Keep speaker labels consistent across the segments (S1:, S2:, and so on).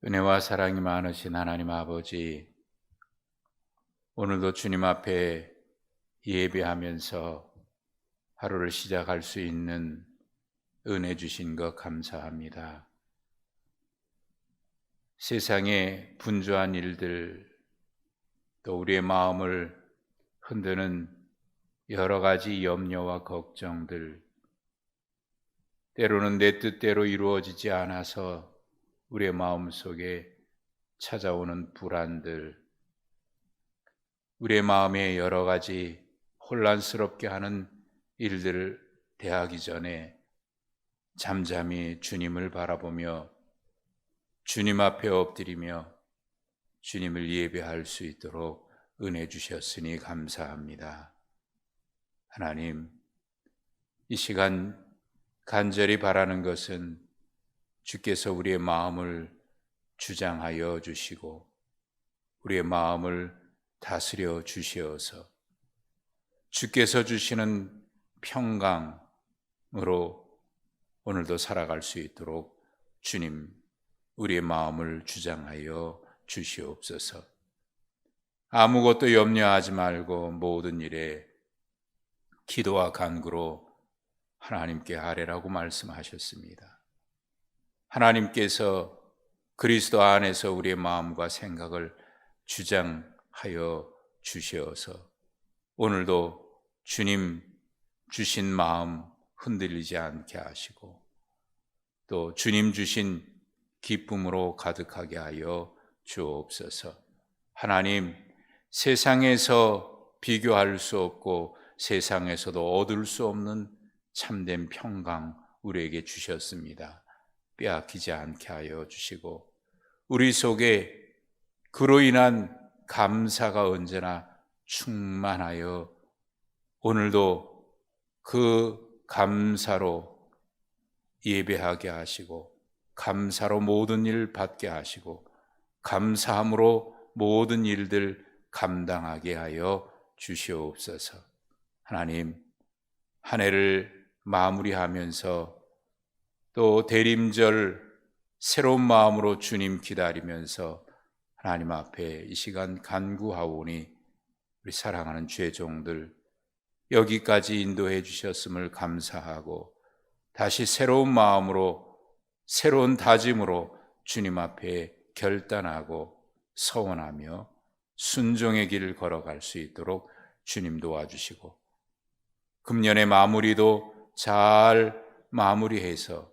S1: 은혜와 사랑이 많으신 하나님 아버지, 오늘도 주님 앞에 예배하면서 하루를 시작할 수 있는 은혜 주신 것 감사합니다. 세상의 분주한 일들, 또 우리의 마음을 흔드는 여러 가지 염려와 걱정들, 때로는 내 뜻대로 이루어지지 않아서 우리의 마음속에 찾아오는 불안들, 우리의 마음에 여러 가지 혼란스럽게 하는 일들을 대하기 전에 잠잠히 주님을 바라보며 주님 앞에 엎드리며 주님을 예배할 수 있도록 은혜 주셨으니 감사합니다. 하나님, 이 시간 간절히 바라는 것은 주께서 우리의 마음을 주장하여 주시고 우리의 마음을 다스려 주시어서 주께서 주시는 평강으로 오늘도 살아갈 수 있도록 주님, 우리의 마음을 주장하여 주시옵소서. 아무것도 염려하지 말고 모든 일에 기도와 간구로 하나님께 아뢰라고 말씀하셨습니다. 하나님께서 그리스도 안에서 우리의 마음과 생각을 주장하여 주시어서 오늘도 주님 주신 마음 흔들리지 않게 하시고 또 주님 주신 기쁨으로 가득하게 하여 주옵소서. 하나님, 세상에서 비교할 수 없고 세상에서도 얻을 수 없는 참된 평강 우리에게 주셨습니다. 빼앗기지 않게 하여 주시고 우리 속에 그로 인한 감사가 언제나 충만하여 오늘도 그 감사로 예배하게 하시고 감사로 모든 일 받게 하시고 감사함으로 모든 일들 감당하게 하여 주시옵소서. 하나님, 한 해를 마무리하면서 또 대림절 새로운 마음으로 주님 기다리면서 하나님 앞에 이 시간 간구하오니 우리 사랑하는 죄종들 여기까지 인도해 주셨음을 감사하고 다시 새로운 마음으로 새로운 다짐으로 주님 앞에 결단하고 서원하며 순종의 길을 걸어갈 수 있도록 주님 도와주시고 금년의 마무리도 잘 마무리해서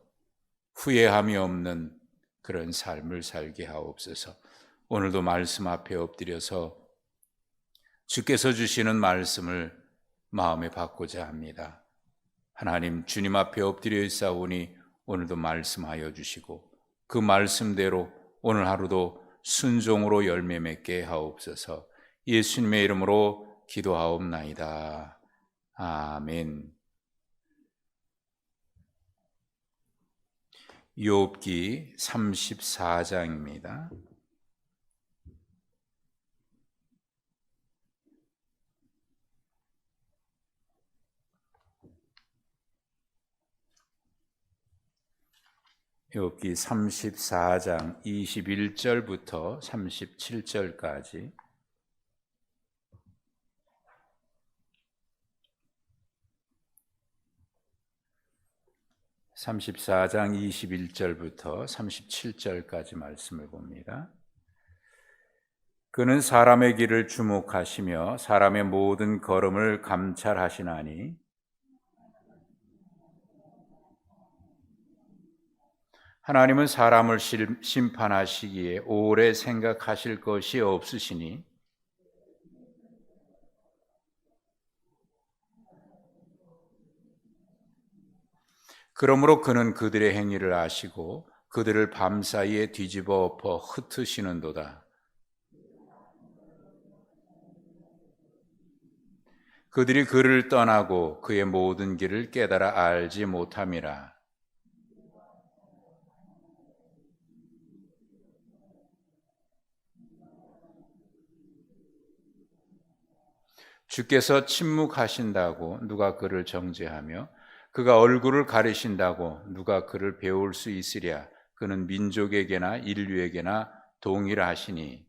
S1: 후회함이 없는 그런 삶을 살게 하옵소서. 오늘도 말씀 앞에 엎드려서 주께서 주시는 말씀을 마음에 받고자 합니다. 하나님, 주님 앞에 엎드려 있사오니 오늘도 말씀하여 주시고 그 말씀대로 오늘 하루도 순종으로 열매 맺게 하옵소서. 예수님의 이름으로 기도하옵나이다. 아멘. 욥기 34장입니다. 욥기 34장 21절부터 37절까지 34장 21절부터 37절까지 말씀을 봅니다. 그는 사람의 길을 주목하시며 사람의 모든 걸음을 감찰하시나니 하나님은 사람을 심판하시기에 오래 생각하실 것이 없으시니 그러므로 그는 그들의 행위를 아시고 그들을 밤사이에 뒤집어 엎어 흩으시는도다. 그들이 그를 떠나고 그의 모든 길을 깨달아 알지 못함이라. 주께서 침묵하신다고 누가 그를 정죄하며 그가 얼굴을 가리신다고 누가 그를 배울 수 있으랴. 그는 민족에게나 인류에게나 동일하시니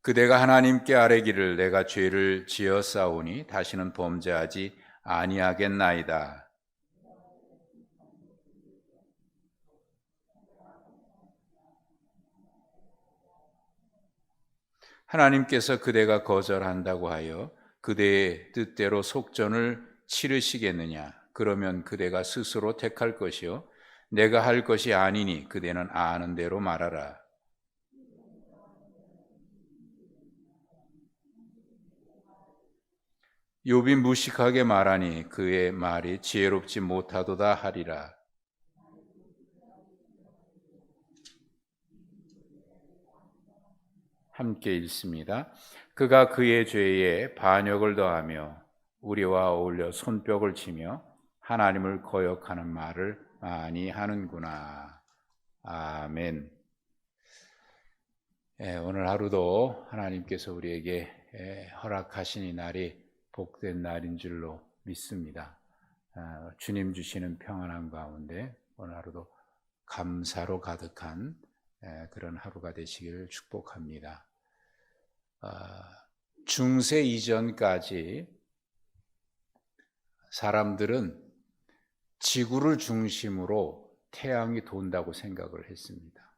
S1: 그대가 하나님께 아뢰기를 내가 죄를 지었사오니 다시는 범죄하지 아니하겠나이다. 하나님께서 그대가 거절한다고 하여 그대의 뜻대로 속전을 치르시겠느냐? 그러면 그대가 스스로 택할 것이요 내가 할 것이 아니니 그대는 아는 대로 말하라. 욥이 무식하게 말하니 그의 말이 지혜롭지 못하도다 하리라. 함께 읽습니다. 그가 그의 죄에 반역을 더하며 우리와 어울려 손뼉을 치며 하나님을 거역하는 말을 많이 하는구나. 아멘. 오늘 하루도 하나님께서 우리에게 허락하신 이 날이 복된 날인 줄로 믿습니다. 주님 주시는 평안한 가운데 오늘 하루도 감사로 가득한 그런 하루가 되시기를 축복합니다. 중세 이전까지 사람들은 지구를 중심으로 태양이 돈다고 생각을 했습니다.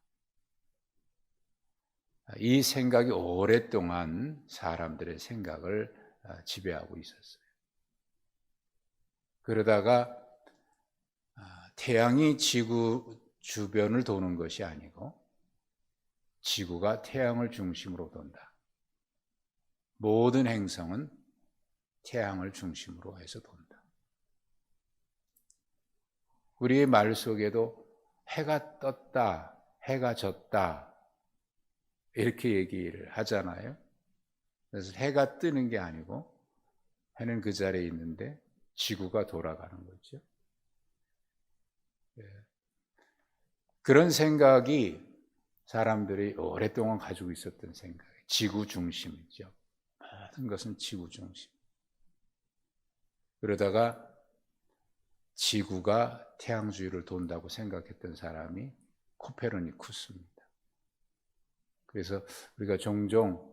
S1: 이 생각이 오랫동안 사람들의 생각을 지배하고 있었어요. 그러다가 태양이 지구 주변을 도는 것이 아니고 지구가 태양을 중심으로 돈다. 모든 행성은 태양을 중심으로 해서 돈다. 우리의 말 속에도 해가 떴다, 해가 졌다 이렇게 얘기를 하잖아요. 그래서 해가 뜨는 게 아니고 해는 그 자리에 있는데 지구가 돌아가는 거죠. 그런 생각이 사람들이 오랫동안 가지고 있었던 생각이에요. 지구 중심이죠. 모든 것은 지구 중심. 그러다가 지구가 태양 주위를 돈다고 생각했던 사람이 코페르니쿠스입니다. 그래서 우리가 종종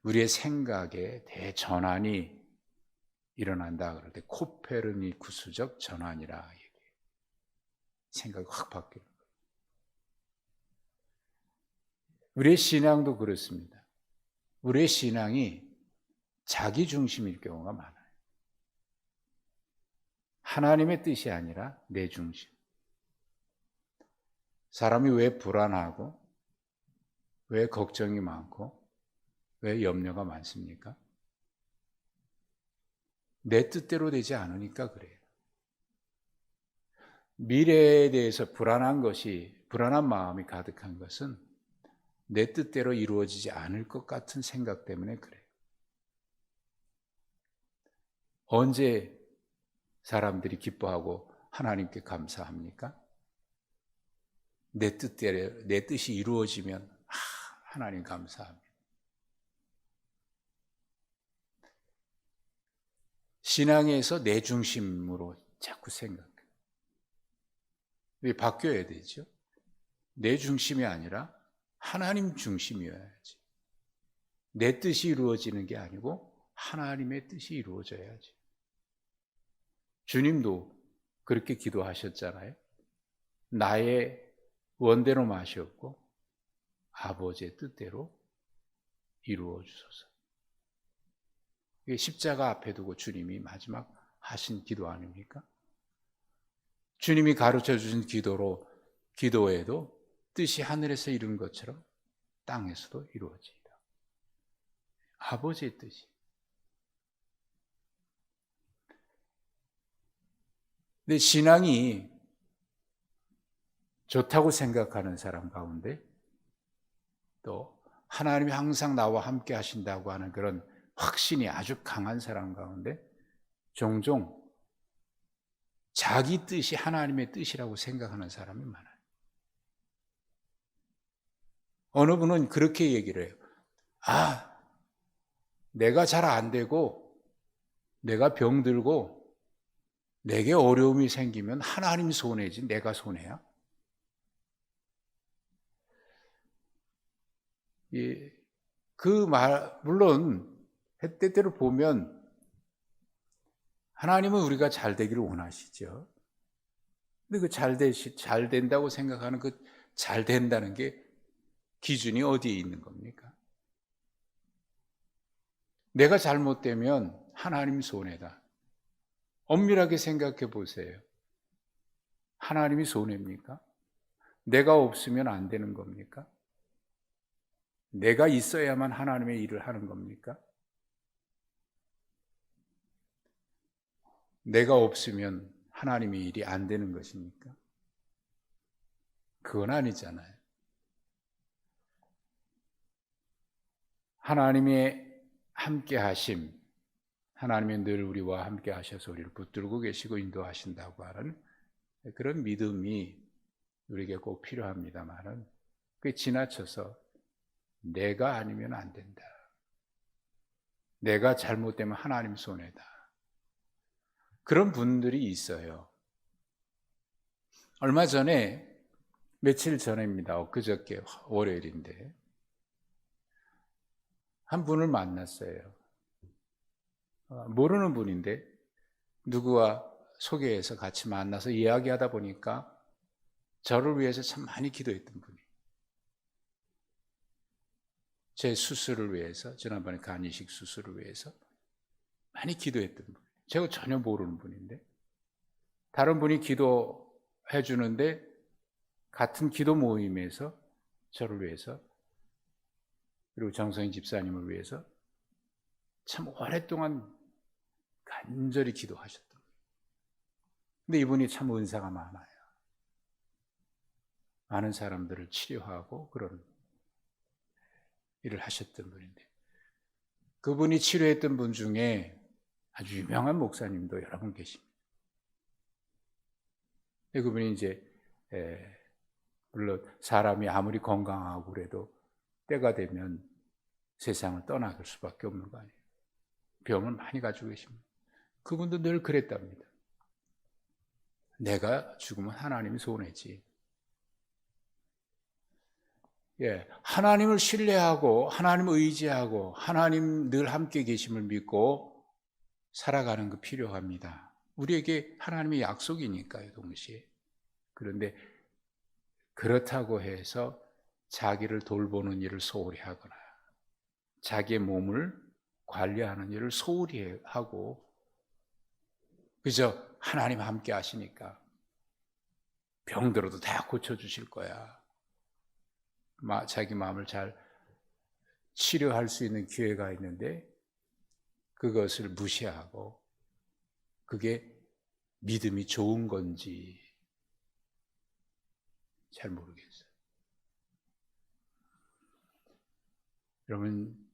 S1: 우리의 생각에 대전환이 일어난다 그럴 때 코페르니쿠스적 전환이라 얘기해요. 생각이 확 바뀌는 거예요. 우리의 신앙도 그렇습니다. 우리의 신앙이 자기 중심일 경우가 많아요. 하나님의 뜻이 아니라 내 중심. 사람이 왜 불안하고 왜 걱정이 많고 왜 염려가 많습니까? 내 뜻대로 되지 않으니까 그래요. 미래에 대해서 불안한 마음이 가득한 것은 내 뜻대로 이루어지지 않을 것 같은 생각 때문에 그래요. 언제 사람들이 기뻐하고 하나님께 감사합니까? 내 뜻대로, 내 뜻이 이루어지면 하나님 감사합니다. 신앙에서 내 중심으로 자꾸 생각해요. 바뀌어야 되죠. 내 중심이 아니라 하나님 중심이어야지. 내 뜻이 이루어지는 게 아니고 하나님의 뜻이 이루어져야지. 주님도 그렇게 기도하셨잖아요. 나의 원대로 마시옵고 아버지의 뜻대로 이루어 주소서. 이게 십자가 앞에 두고 주님이 마지막 하신 기도 아닙니까? 주님이 가르쳐 주신 기도에도 뜻이 하늘에서 이룬 것처럼 땅에서도 이루어지리라. 아버지의 뜻이. 근데 신앙이 좋다고 생각하는 사람 가운데 또 하나님이 항상 나와 함께 하신다고 하는 그런 확신이 아주 강한 사람 가운데 종종 자기 뜻이 하나님의 뜻이라고 생각하는 사람이 많아요. 어느 분은 그렇게 얘기를 해요. 내가 잘 안 되고 내가 병들고 내게 어려움이 생기면 하나님 손해지 내가 손해야? 그 말, 물론 때때로 보면 하나님은 우리가 잘 되기를 원하시죠. 근데 그 잘 된다고 생각하는 그 잘 된다는 게 기준이 어디에 있는 겁니까? 내가 잘못되면 하나님 손해다. 엄밀하게 생각해 보세요. 하나님이 손해입니까? 내가 없으면 안 되는 겁니까? 내가 있어야만 하나님의 일을 하는 겁니까? 내가 없으면 하나님의 일이 안 되는 것입니까? 그건 아니잖아요. 하나님의 함께 하심, 하나님이 늘 우리와 함께 하셔서 우리를 붙들고 계시고 인도하신다고 하는 그런 믿음이 우리에게 꼭 필요합니다만은 그게 지나쳐서 내가 아니면 안 된다. 내가 잘못되면 하나님 손해다. 그런 분들이 있어요. 얼마 전에 며칠 전입니다. 엊그저께 월요일인데 한 분을 만났어요. 모르는 분인데 누구와 소개해서 같이 만나서 이야기하다 보니까 저를 위해서 참 많이 기도했던 분이 제 수술을 위해서 지난번에 간 이식 수술을 위해서 많이 기도했던 분. 제가 전혀 모르는 분인데 다른 분이 기도해 주는데 같은 기도 모임에서 저를 위해서 그리고 정성인 집사님을 위해서 참 오랫동안 간절히 기도하셨던 거예요. 근데 이분이 참 은사가 많아요. 많은 사람들을 치료하고 그런 일을 하셨던 분인데 그분이 치료했던 분 중에 아주 유명한 목사님도 여러 분 계십니다. 그분이 이제 물론 사람이 아무리 건강하고 그래도 때가 되면 세상을 떠나갈 수밖에 없는 거 아니에요. 병을 많이 가지고 계십니다. 그분도 늘 그랬답니다. 내가 죽으면 하나님이 손해지. 하나님을 신뢰하고 하나님을 의지하고 하나님 늘 함께 계심을 믿고 살아가는 거 필요합니다. 우리에게 하나님의 약속이니까요, 동시에. 그런데 그렇다고 해서 자기를 돌보는 일을 소홀히 하거나 자기의 몸을 관리하는 일을 소홀히 하고 그저 하나님 함께 하시니까 병들어도 다 고쳐주실 거야. 자기 마음을 잘 치료할 수 있는 기회가 있는데 그것을 무시하고 그게 믿음이 좋은 건지 잘 모르겠어요. 여러분,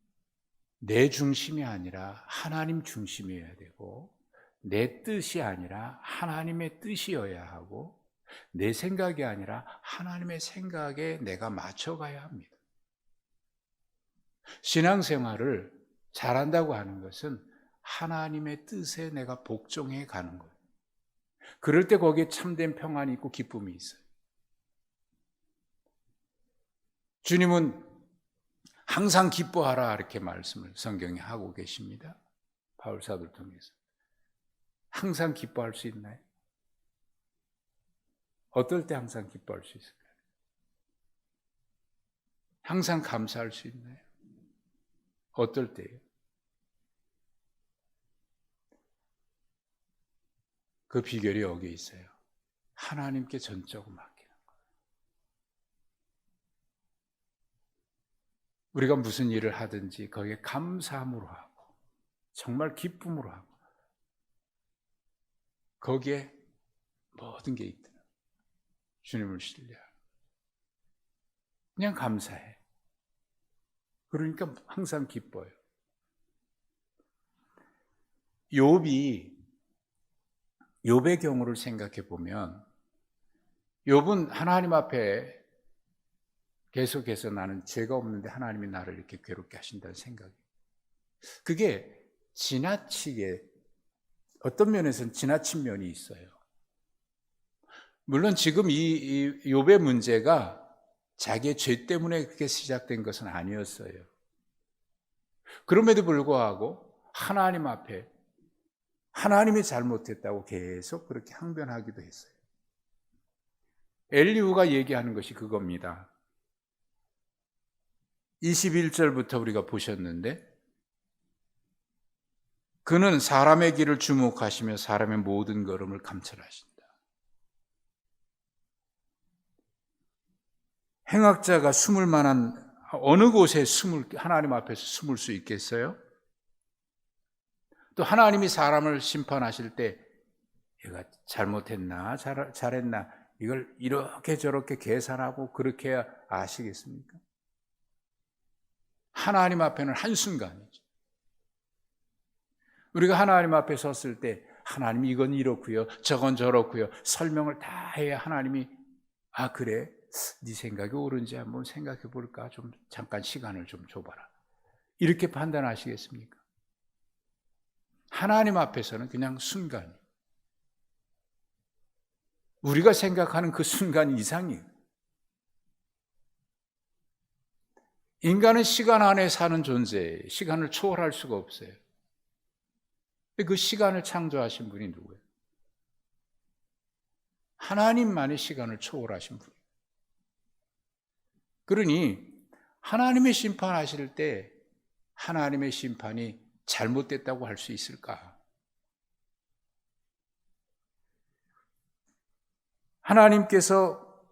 S1: 내 중심이 아니라 하나님 중심이어야 되고 내 뜻이 아니라 하나님의 뜻이어야 하고 내 생각이 아니라 하나님의 생각에 내가 맞춰가야 합니다. 신앙생활을 잘한다고 하는 것은 하나님의 뜻에 내가 복종해 가는 거예요. 그럴 때 거기에 참된 평안이 있고 기쁨이 있어요. 주님은 항상 기뻐하라 이렇게 말씀을 성경에 하고 계십니다. 바울 사도를 통해서. 항상 기뻐할 수 있나요? 어떨 때 항상 기뻐할 수 있을까요? 항상 감사할 수 있나요? 어떨 때요? 그 비결이 여기에 있어요. 하나님께 전적으로 맡기는 거예요. 우리가 무슨 일을 하든지 거기에 감사함으로 하고 정말 기쁨으로 하고 거기에 모든 게 있다. 주님을 신뢰하고 그냥 감사해. 그러니까 항상 기뻐요. 욥의 경우를 생각해 보면 욥은 하나님 앞에 계속해서 나는 죄가 없는데 하나님이 나를 이렇게 괴롭게 하신다는 생각이 그게 지나치게 어떤 면에서는 지나친 면이 있어요. 물론 지금 이 욥의 문제가 자기의 죄 때문에 그렇게 시작된 것은 아니었어요. 그럼에도 불구하고 하나님 앞에 하나님이 잘못했다고 계속 그렇게 항변하기도 했어요. 엘리후가 얘기하는 것이 그겁니다. 21절부터 우리가 보셨는데, 그는 사람의 길을 주목하시며 사람의 모든 걸음을 감찰하신다. 행악자가 숨을 만한 어느 곳에 하나님 앞에서 숨을 수 있겠어요? 또 하나님이 사람을 심판하실 때 얘가 잘못했나 잘했나 이걸 이렇게 저렇게 계산하고 그렇게 해야 아시겠습니까? 하나님 앞에는 한순간이죠. 우리가 하나님 앞에 섰을 때 하나님 이건 이렇고요, 저건 저렇고요 설명을 다 해야 하나님이 아 그래? 네 생각이 옳은지 한번 생각해 볼까? 좀 잠깐 시간을 좀 줘봐라. 이렇게 판단하시겠습니까? 하나님 앞에서는 그냥 순간, 우리가 생각하는 그 순간 이상이에요. 인간은 시간 안에 사는 존재예요. 시간을 초월할 수가 없어요. 그 시간을 창조하신 분이 누구예요? 하나님만이 시간을 초월하신 분이에요. 그러니 하나님의 심판하실 때 하나님의 심판이 잘못됐다고 할 수 있을까? 하나님께서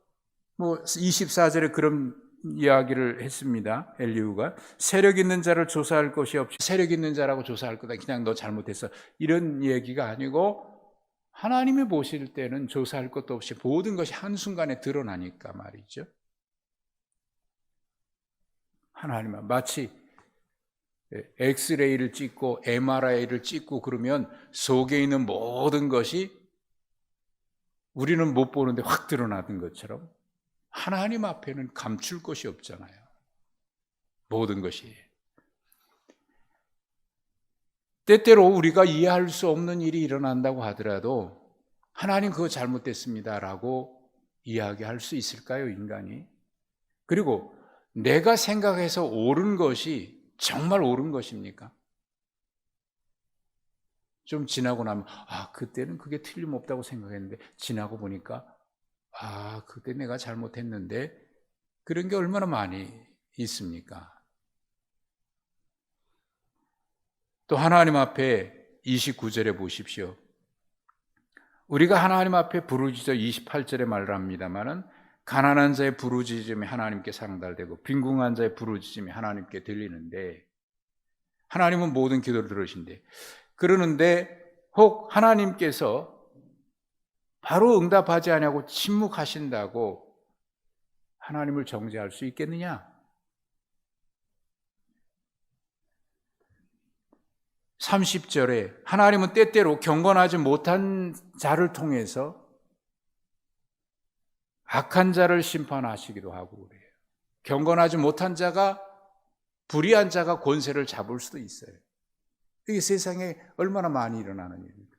S1: 24절에 그런 이야기를 했습니다. 엘리후가 세력 있는 자를 조사할 것이 없이 세력 있는 자라고 조사할 거다. 그냥 너 잘못했어. 이런 얘기가 아니고 하나님이 보실 때는 조사할 것도 없이 모든 것이 한순간에 드러나니까 말이죠. 하나님은 마치 엑스레이를 찍고 MRI를 찍고 그러면 속에 있는 모든 것이 우리는 못 보는데 확 드러나는 것처럼 하나님 앞에는 감출 것이 없잖아요. 모든 것이. 때때로 우리가 이해할 수 없는 일이 일어난다고 하더라도 하나님 그거 잘못됐습니다라고 이야기할 수 있을까요, 인간이? 그리고 내가 생각해서 옳은 것이 정말 옳은 것입니까? 좀 지나고 나면 그때는 그게 틀림없다고 생각했는데 지나고 보니까 그때 내가 잘못했는데 그런 게 얼마나 많이 있습니까? 또 하나님 앞에 29절에 보십시오. 우리가 하나님 앞에 부르짖어 28절에 말을 합니다마는 가난한 자의 부르짖음이 하나님께 상달되고 빈궁한 자의 부르짖음이 하나님께 들리는데 하나님은 모든 기도를 들으신대. 그러는데 혹 하나님께서 바로 응답하지 않냐고 침묵하신다고 하나님을 정죄할 수 있겠느냐? 30절에 하나님은 때때로 경건하지 못한 자를 통해서 악한 자를 심판하시기도 하고 그래요. 경건하지 못한 자가, 불의한 자가 권세를 잡을 수도 있어요. 이게 세상에 얼마나 많이 일어나는 일입니까?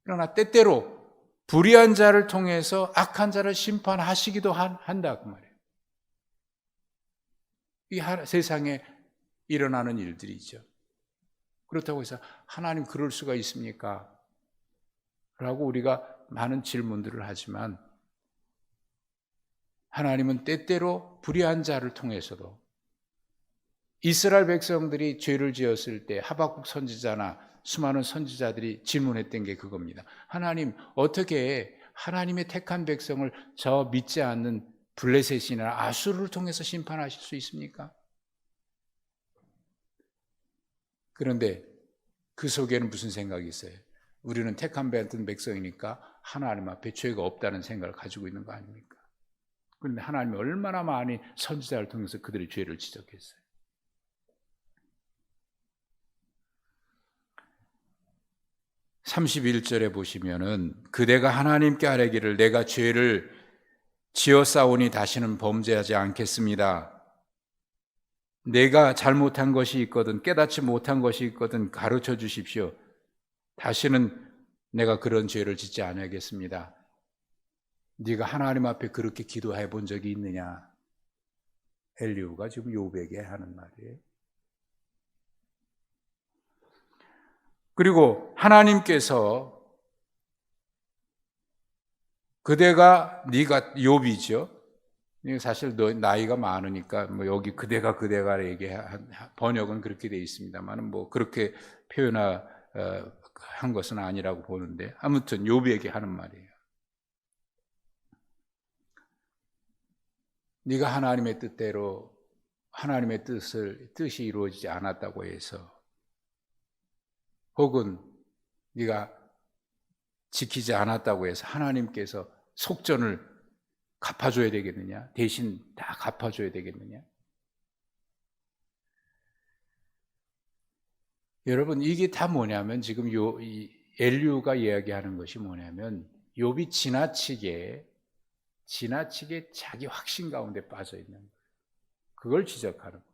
S1: 그러나 때때로 불의한 자를 통해서 악한 자를 심판하시기도 한다 그 말이에요. 이 세상에 일어나는 일들이죠. 그렇다고 해서 하나님 그럴 수가 있습니까? 라고 우리가 많은 질문들을 하지만 하나님은 때때로 불의한 자를 통해서도 이스라엘 백성들이 죄를 지었을 때 하박국 선지자나 수많은 선지자들이 질문했던 게 그겁니다. 하나님 어떻게 하나님의 택한 백성을 저 믿지 않는 블레셋이나 아수르를 통해서 심판하실 수 있습니까? 그런데 그 속에는 무슨 생각이 있어요? 우리는 택한 받은 백성이니까 하나님 앞에 죄가 없다는 생각을 가지고 있는 거 아닙니까? 그런데 하나님이 얼마나 많이 선지자를 통해서 그들의 죄를 지적했어요. (31절에) 보시면은 그대가 하나님께 아뢰기를 내가 죄를 지었사오니 다시는 범죄하지 않겠습니다. 내가 잘못한 것이 있거든 깨닫지 못한 것이 있거든 가르쳐 주십시오. 다시는 내가 그런 죄를 짓지 않아야겠습니다. 네가 하나님 앞에 그렇게 기도해 본 적이 있느냐? 엘리후가 지금 욥에게 하는 말이에요. 그리고 하나님께서 그대가 네가 욥이죠. 사실 너 나이가 많으니까 뭐 여기 그대가 얘기한 번역은 그렇게 돼 있습니다만은 뭐 그렇게 표현한 것은 아니라고 보는데 아무튼 욥에게 하는 말이에요. 네가 하나님의 뜻대로 하나님의 뜻이 이루어지지 않았다고 해서 혹은 네가 지키지 않았다고 해서 하나님께서 속전을 갚아줘야 되겠느냐? 대신 다 갚아줘야 되겠느냐? 여러분 이게 다 뭐냐면 지금 엘리후가 이야기하는 것이 뭐냐면 욥이 지나치게 자기 확신 가운데 빠져 있는 거예요. 그걸 지적하는 거예요.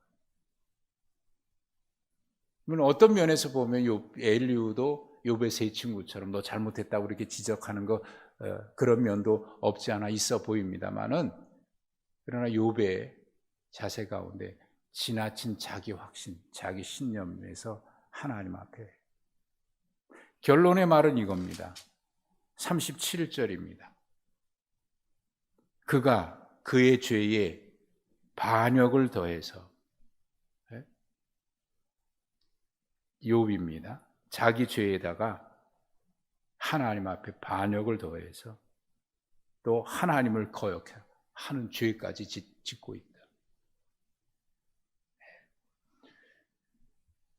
S1: 물론 어떤 면에서 보면 엘리후도 욥의 세 친구처럼 너 잘못했다고 이렇게 지적하는 거 그런 면도 없지 않아 있어 보입니다만은 그러나 욥의 자세 가운데 지나친 자기 확신, 자기 신념에서 하나님 앞에 결론의 말은 이겁니다. 37절입니다. 그가 그의 죄에 반역을 더해서 욥입니다. 자기 죄에다가 하나님 앞에 반역을 더해서 또 하나님을 거역하는 죄까지 짓고 있다.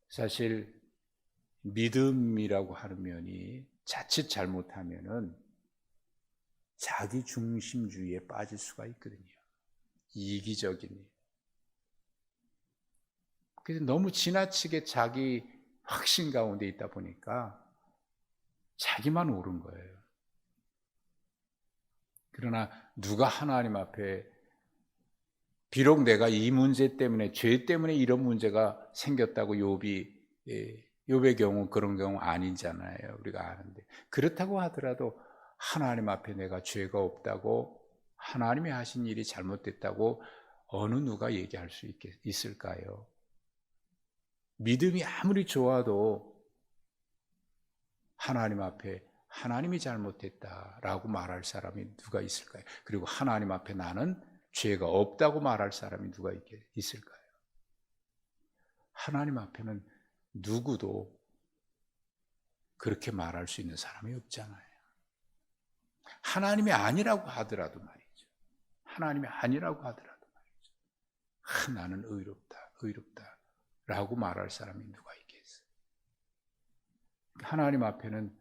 S1: 사실 믿음이라고 하는 면이 자칫 잘못하면은 자기 중심주의에 빠질 수가 있거든요. 이기적인. 그래서 너무 지나치게 자기 확신 가운데 있다 보니까 자기만 옳은 거예요. 그러나 누가 하나님 앞에 비록 내가 이 문제 때문에 죄 때문에 이런 문제가 생겼다고 욥의 경우 그런 경우 아니잖아요. 우리가 아는데 그렇다고 하더라도 하나님 앞에 내가 죄가 없다고 하나님이 하신 일이 잘못됐다고 어느 누가 얘기할 수 있을까요? 믿음이 아무리 좋아도 하나님 앞에 하나님이 잘못했다라고 말할 사람이 누가 있을까요? 그리고 하나님 앞에 나는 죄가 없다고 말할 사람이 누가 있을까요? 하나님 앞에는 누구도 그렇게 말할 수 있는 사람이 없잖아요. 하나님이 아니라고 하더라도 말이죠. 하나님이 아니라고 하더라도 말이죠. 나는 의롭다 라고 말할 사람이 누가 있겠어요? 하나님 앞에는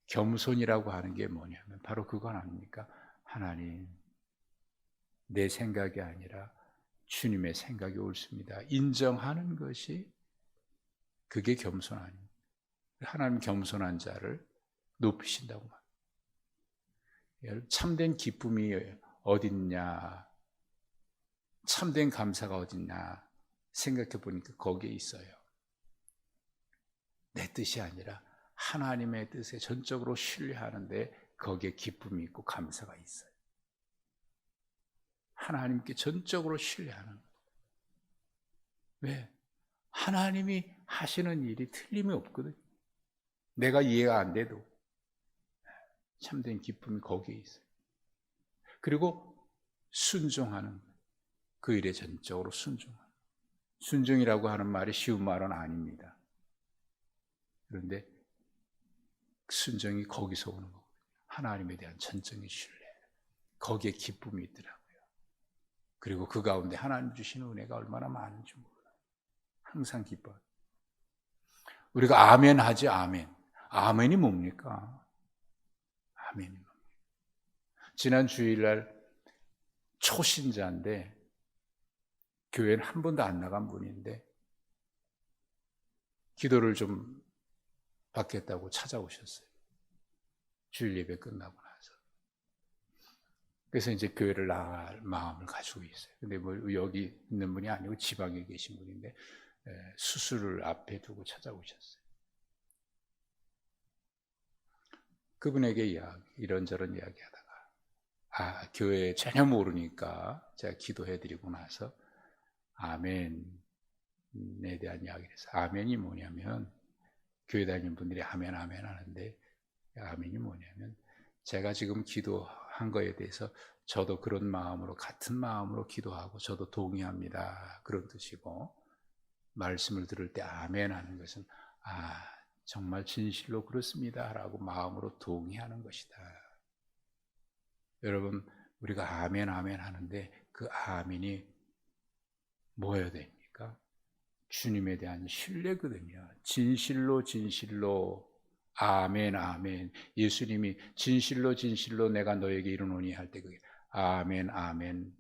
S1: 겸손이라고 하는 게 뭐냐면 바로 그건 아닙니까? 하나님, 내 생각이 아니라 주님의 생각이 옳습니다. 인정하는 것이 그게 겸손 아닙니까? 하나님 겸손한 자를 높이신다고 말합니다. 참된 기쁨이 어딨냐? 참된 감사가 어딨냐? 생각해 보니까 거기에 있어요. 내 뜻이 아니라 하나님의 뜻에 전적으로 신뢰하는데 거기에 기쁨이 있고 감사가 있어요. 하나님께 전적으로 신뢰하는 거예요. 왜? 하나님이 하시는 일이 틀림이 없거든요. 내가 이해가 안 돼도 참된 기쁨이 거기에 있어요. 그리고 순종하는 그 일에 전적으로 순종하는. 순종이라고 하는 말이 쉬운 말은 아닙니다. 그런데 순종이 거기서 오는 거거든요. 하나님에 대한 전적인 신뢰. 거기에 기쁨이 있더라고요. 그리고 그 가운데 하나님 주시는 은혜가 얼마나 많은지 몰라요. 항상 기뻐요. 우리가 아멘 하지 아멘. 아멘이 뭡니까? 아멘이 뭡니까? 지난 주일날 초신자인데 교회는 한 번도 안 나간 분인데 기도를 좀 받겠다고 찾아오셨어요. 주일 예배 끝나고 나서. 그래서 이제 교회를 나갈 마음을 가지고 있어요. 근데 뭐 여기 있는 분이 아니고 지방에 계신 분인데 수술을 앞에 두고 찾아오셨어요. 그분에게 이런저런 이야기하다가 교회 전혀 모르니까 제가 기도해드리고 나서 아멘에 대한 이야기를 해서 아멘이 뭐냐면 교회 다니는 분들이 아멘 아멘 하는데 아멘이 뭐냐면 제가 지금 기도한 거에 대해서 저도 그런 마음으로 같은 마음으로 기도하고 저도 동의합니다 그런 뜻이고 말씀을 들을 때 아멘 하는 것은 정말 진실로 그렇습니다 라고 마음으로 동의하는 것이다. 여러분 우리가 아멘 아멘 하는데 그 아멘이 뭐여야 됩니까? 주님에 대한 신뢰거든요. 진실로 진실로 아멘 아멘. 예수님이 진실로 진실로 내가 너에게 이르노니 할 때 그게 아멘 아멘.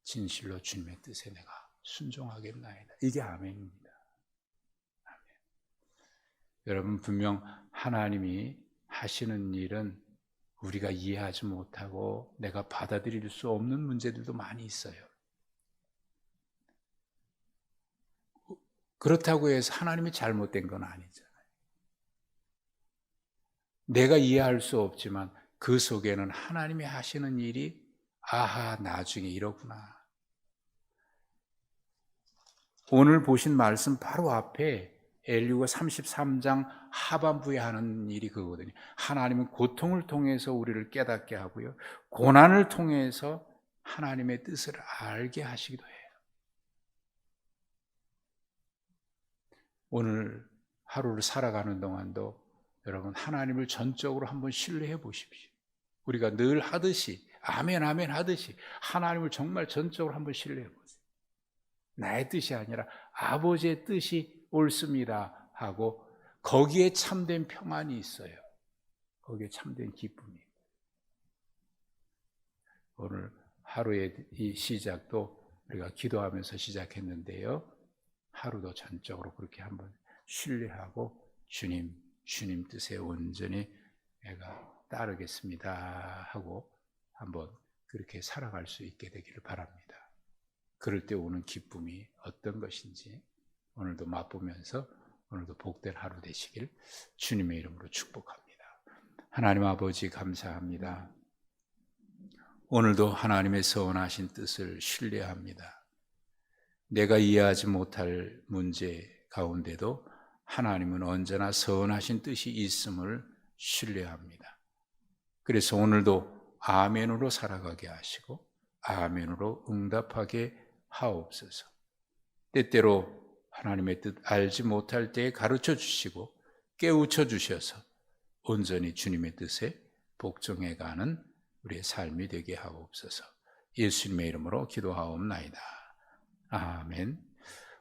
S1: 진실로 주님의 뜻에 내가 순종하겠나이다. 이게 아멘입니다. 아멘. 여러분 분명 하나님이 하시는 일은 우리가 이해하지 못하고 내가 받아들일 수 없는 문제들도 많이 있어요. 그렇다고 해서 하나님이 잘못된 건 아니잖아요. 내가 이해할 수 없지만 그 속에는 하나님이 하시는 일이 나중에 이러구나. 오늘 보신 말씀 바로 앞에 엘리후가 33장 하반부에 하는 일이 그거거든요. 하나님은 고통을 통해서 우리를 깨닫게 하고요. 고난을 통해서 하나님의 뜻을 알게 하시기도 해요. 오늘 하루를 살아가는 동안도 여러분 하나님을 전적으로 한번 신뢰해 보십시오. 우리가 늘 하듯이 아멘 아멘 하듯이 하나님을 정말 전적으로 한번 신뢰해 보세요. 나의 뜻이 아니라 아버지의 뜻이 옳습니다 하고 거기에 참된 평안이 있어요. 거기에 참된 기쁨이. 오늘 하루의 이 시작도 우리가 기도하면서 시작했는데요. 하루도 전적으로 그렇게 한번 신뢰하고 주님 뜻에 온전히 내가 따르겠습니다 하고 한번 그렇게 살아갈 수 있게 되기를 바랍니다. 그럴 때 오는 기쁨이 어떤 것인지 오늘도 맛보면서 오늘도 복된 하루 되시길 주님의 이름으로 축복합니다. 하나님 아버지 감사합니다. 오늘도 하나님의 선하신 뜻을 신뢰합니다. 내가 이해하지 못할 문제 가운데도 하나님은 언제나 선하신 뜻이 있음을 신뢰합니다. 그래서 오늘도 아멘으로 살아가게 하시고 아멘으로 응답하게 하옵소서. 때때로 하나님의 뜻 알지 못할 때에 가르쳐 주시고 깨우쳐 주셔서 온전히 주님의 뜻에 복종해가는 우리의 삶이 되게 하옵소서. 예수님의 이름으로 기도하옵나이다. 아멘.